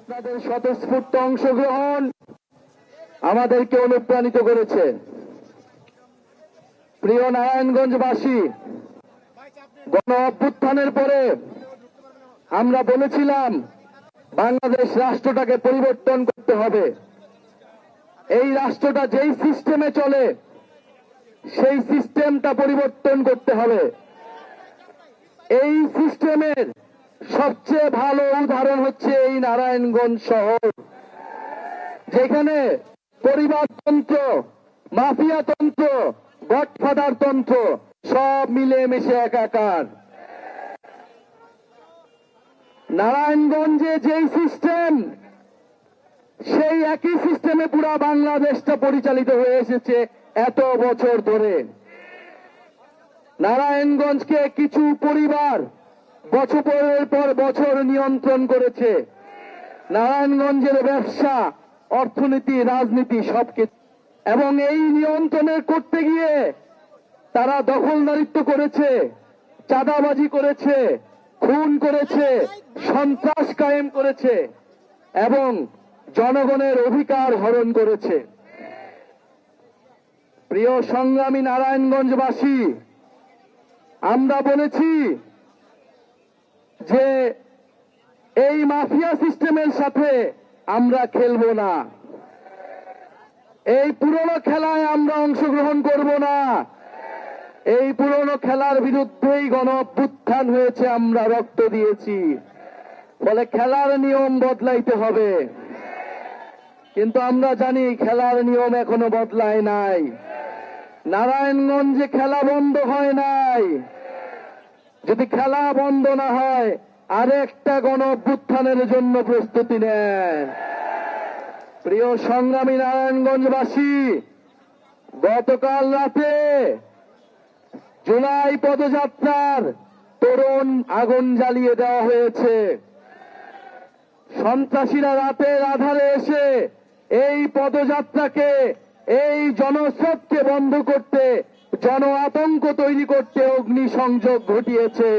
আপনাদের স্বতঃস্ফূর্ত অংশগ্রহণ আমাদেরকে অনুপ্রাণিত করেছে। প্রিয় নারায়ণগঞ্জবাসী, গণ অভ্যুত্থানের পরে আমরা বলেছিলাম বাংলাদেশ রাষ্ট্রটাকে পরিবর্তন করতে হবে। এই রাষ্ট্রটা যেই সিস্টেমে চলে সেই সিস্টেমটা পরিবর্তন করতে হবে। এই সিস্টেমের সবচেয়ে ভালো উদাহরণ হচ্ছে এই নারায়ণগঞ্জ শহর, যেখানে পরিবারতন্ত্র, মাফিয়াতন্ত্র, গডফাদার তন্ত্র সব মিলে মিশে একাকার। নারায়ণগঞ্জে যেই সিস্টেম, সেই একই সিস্টেমে পুরা বাংলাদেশটা পরিচালিত হয়ে এসেছে এত বছর ধরে। নারায়ণগঞ্জকে কিছু পরিবার বছরের পর বছর নিয়ন্ত্রণ করেছে। নারায়ণগঞ্জের ব্যবসা, অর্থনীতি, রাজনীতি সবকিছু, এবং এই নিয়ন্ত্রণের করতে গিয়ে তারা দখলদারিত্ব করেছে, চাঁদাবাজি করেছে, খুন করেছে, সন্ত্রাস কায়েম করেছে এবং জনগণের অধিকার হরণ করেছে। প্রিয় সংগ্রামী নারায়ণগঞ্জবাসী, আমরা বলেছি যে এই মাফিয়া সিস্টেমের সাথে আমরা খেলব না, এই পুরনো খেলায় আমরা অংশগ্রহণ করব না। এই পুরনো খেলার বিরুদ্ধেই গণ অভ্যুত্থান হয়েছে, আমরা রক্ত দিয়েছি, ফলে খেলার নিয়ম বদলাইতে হবে। কিন্তু আমরা জানি খেলার নিয়ম এখনো বদলায় নাই। নারায়ণগঞ্জে খেলা বন্ধ হয় নাই। যদি খেলা বন্ধ না হয় আরেকটা গণ অভ্যুত্থানের জন্য প্রস্তুতি নেন। প্রিয় সংগ্রামী নারায়ণগঞ্জবাসী, গতকাল রাতে জুলাই পদযাত্রার তোরণ আগুন জ্বালিয়ে দেওয়া হয়েছে। সন্ত্রাসীরা রাতের আধারে এসে এই পদযাত্রাকে, এই জনস্রোতকে বন্ধ করতে, জন আতঙ্ক তৈরি করতে অগ্নিসংযোগ ঘটিয়েছে।